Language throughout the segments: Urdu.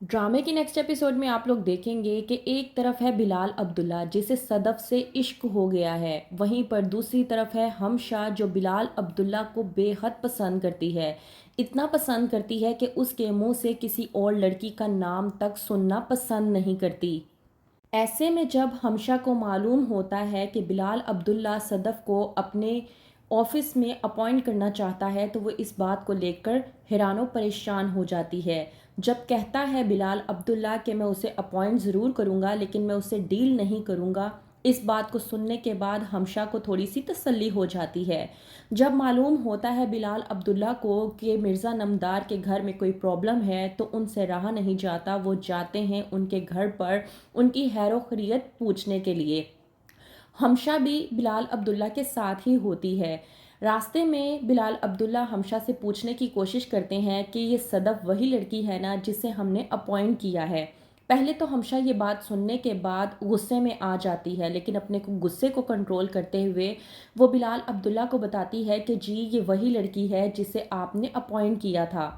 ڈرامے کی نیکسٹ ایپیسوڈ میں آپ لوگ دیکھیں گے کہ ایک طرف ہے بلال عبداللہ جسے صدف سے عشق ہو گیا ہے، وہیں پر دوسری طرف ہے ہمشا جو بلال عبداللہ کو بے حد پسند کرتی ہے، اتنا پسند کرتی ہے کہ اس کے منہ سے کسی اور لڑکی کا نام تک سننا پسند نہیں کرتی۔ ایسے میں جب ہمشا کو معلوم ہوتا ہے کہ بلال عبداللہ صدف کو اپنے آفس میں اپوائنٹ کرنا چاہتا ہے تو وہ اس بات کو لے کر حیران و پریشان ہو جاتی ہے۔ جب کہتا ہے بلال عبداللہ کہ میں اسے اپوائنٹ ضرور کروں گا لیکن میں اسے ڈیل نہیں کروں گا، اس بات کو سننے کے بعد ہمشا کو تھوڑی سی تسلی ہو جاتی ہے۔ جب معلوم ہوتا ہے بلال عبداللہ کو کہ مرزا نمدار کے گھر میں کوئی پرابلم ہے تو ان سے رہا نہیں جاتا، وہ جاتے ہیں ان کے گھر پر ان کی خیر و خیریت پوچھنے کے لیے۔ ہمشا بھی بلال عبداللہ کے ساتھ ہی ہوتی ہے۔ راستے میں بلال عبداللہ ہمشا سے پوچھنے کی کوشش کرتے ہیں کہ یہ صدف وہی لڑکی ہے نا جسے ہم نے اپوائنٹ کیا ہے۔ پہلے تو ہمشا یہ بات سننے کے بعد غصے میں آ جاتی ہے، لیکن اپنے غصے کو کنٹرول کرتے ہوئے وہ بلال عبداللہ کو بتاتی ہے کہ جی یہ وہی لڑکی ہے جسے آپ نے اپوائنٹ کیا تھا۔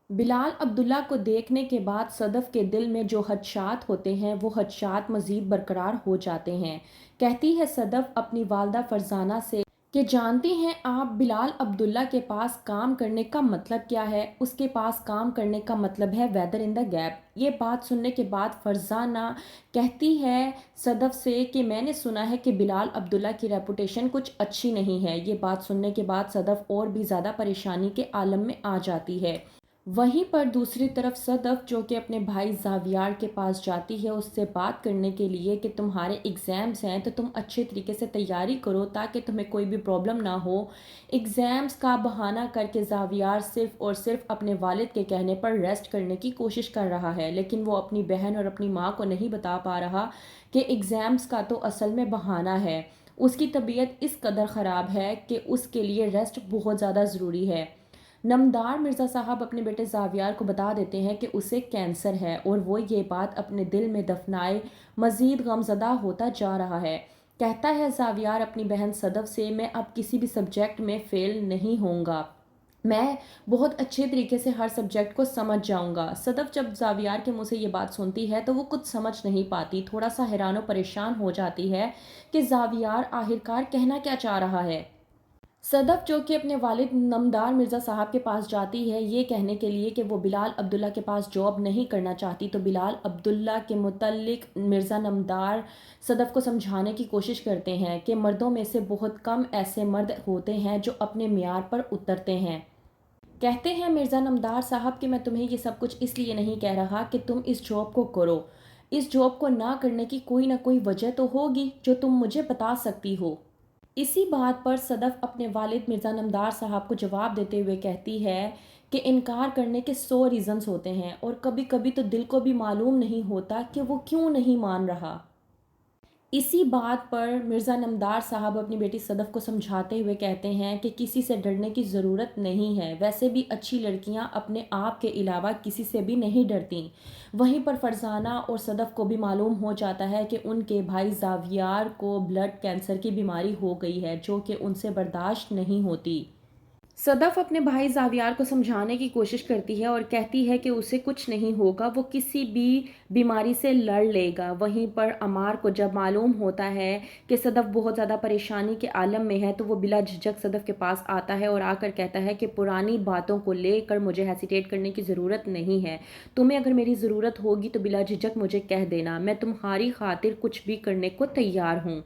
بلال عبداللہ کو دیکھنے کے بعد صدف کے دل میں جو خدشات ہوتے ہیں وہ خدشات مزید برقرار ہو جاتے ہیں۔ کہتی ہے صدف اپنی والدہ فرزانہ سے کہ جانتی ہیں آپ بلال عبداللہ کے پاس کام کرنے کا مطلب کیا ہے؟ اس کے پاس کام کرنے کا مطلب ہے ویدر ان دا گیپ۔ یہ بات سننے کے بعد فرزانہ کہتی ہے صدف سے کہ میں نے سنا ہے کہ بلال عبداللہ کی ریپوٹیشن کچھ اچھی نہیں ہے۔ یہ بات سننے کے بعد صدف اور بھی زیادہ پریشانی کے عالم میں آ جاتی ہے۔ وہیں پر دوسری طرف صدف جو کہ اپنے بھائی زاویار کے پاس جاتی ہے اس سے بات کرنے کے لیے کہ تمہارے ایگزامز ہیں تو تم اچھے طریقے سے تیاری کرو تاکہ تمہیں کوئی بھی پرابلم نہ ہو۔ ایگزامز کا بہانہ کر کے زاویار صرف اور صرف اپنے والد کے کہنے پر ریسٹ کرنے کی کوشش کر رہا ہے، لیکن وہ اپنی بہن اور اپنی ماں کو نہیں بتا پا رہا کہ ایگزامز کا تو اصل میں بہانہ ہے۔ اس کی طبیعت اس قدر خراب ہے کہ اس کے لیے ریسٹ بہت زیادہ ضروری ہے۔ نمدار مرزا صاحب اپنے بیٹے زاویار کو بتا دیتے ہیں کہ اسے کینسر ہے اور وہ یہ بات اپنے دل میں دفنائے مزید غمزدہ ہوتا جا رہا ہے۔ کہتا ہے زاویار اپنی بہن صدف سے میں اب کسی بھی سبجیکٹ میں فیل نہیں ہوں گا، میں بہت اچھے طریقے سے ہر سبجیکٹ کو سمجھ جاؤں گا۔ صدف جب زاویار کے منہ سے یہ بات سنتی ہے تو وہ کچھ سمجھ نہیں پاتی، تھوڑا سا حیران و پریشان ہو جاتی ہے کہ زاویار آخرکار کہنا کیا چاہ رہا ہے۔ صدف جو کہ اپنے والد نمدار مرزا صاحب کے پاس جاتی ہے یہ کہنے کے لیے کہ وہ بلال عبداللہ کے پاس جاب نہیں کرنا چاہتی، تو بلال عبداللہ کے متعلق مرزا نمدار صدف کو سمجھانے کی کوشش کرتے ہیں کہ مردوں میں سے بہت کم ایسے مرد ہوتے ہیں جو اپنے معیار پر اترتے ہیں۔ کہتے ہیں مرزا نمدار صاحب کہ میں تمہیں یہ سب کچھ اس لیے نہیں کہہ رہا کہ تم اس جاب کو کرو، اس جاب کو نہ کرنے کی کوئی نہ کوئی وجہ تو ہوگی جو تم مجھے بتا سکتی ہو۔ اسی بات پر صدف اپنے والد مرزا نمدار صاحب کو جواب دیتے ہوئے کہتی ہے کہ انکار کرنے کے 100 ریزنز ہوتے ہیں اور کبھی کبھی تو دل کو بھی معلوم نہیں ہوتا کہ وہ کیوں نہیں مان رہا۔ اسی بات پر مرزا نمدار صاحب اپنی بیٹی صدف کو سمجھاتے ہوئے کہتے ہیں کہ کسی سے ڈرنے کی ضرورت نہیں ہے، ویسے بھی اچھی لڑکیاں اپنے آپ کے علاوہ کسی سے بھی نہیں ڈرتیں۔ وہیں پر فرزانہ اور صدف کو بھی معلوم ہو جاتا ہے کہ ان کے بھائی زاویار کو بلڈ کینسر کی بیماری ہو گئی ہے جو کہ ان سے برداشت نہیں ہوتی۔ صدف اپنے بھائی زاویار کو سمجھانے کی کوشش کرتی ہے اور کہتی ہے کہ اسے کچھ نہیں ہوگا، وہ کسی بھی بیماری سے لڑ لے گا۔ وہیں پر عمار کو جب معلوم ہوتا ہے کہ صدف بہت زیادہ پریشانی کے عالم میں ہے تو وہ بلا جھجک صدف کے پاس آتا ہے اور آ کر کہتا ہے کہ پرانی باتوں کو لے کر مجھے ہیسیٹیٹ کرنے کی ضرورت نہیں ہے، تمہیں اگر میری ضرورت ہوگی تو بلا جھجک مجھے کہہ دینا، میں تمہاری خاطر کچھ بھی کرنے کو تیار ہوں۔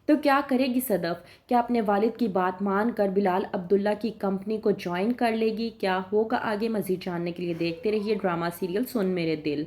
تو کیا کرے گی صدف؟ کیا اپنے والد کی بات مان کر بلال عبداللہ کی کمپنی کو جوائن کر لے گی؟ کیا ہوگا آگے؟ مزید جاننے کے لیے دیکھتے رہیے ڈرامہ سیریل سن میرے دل۔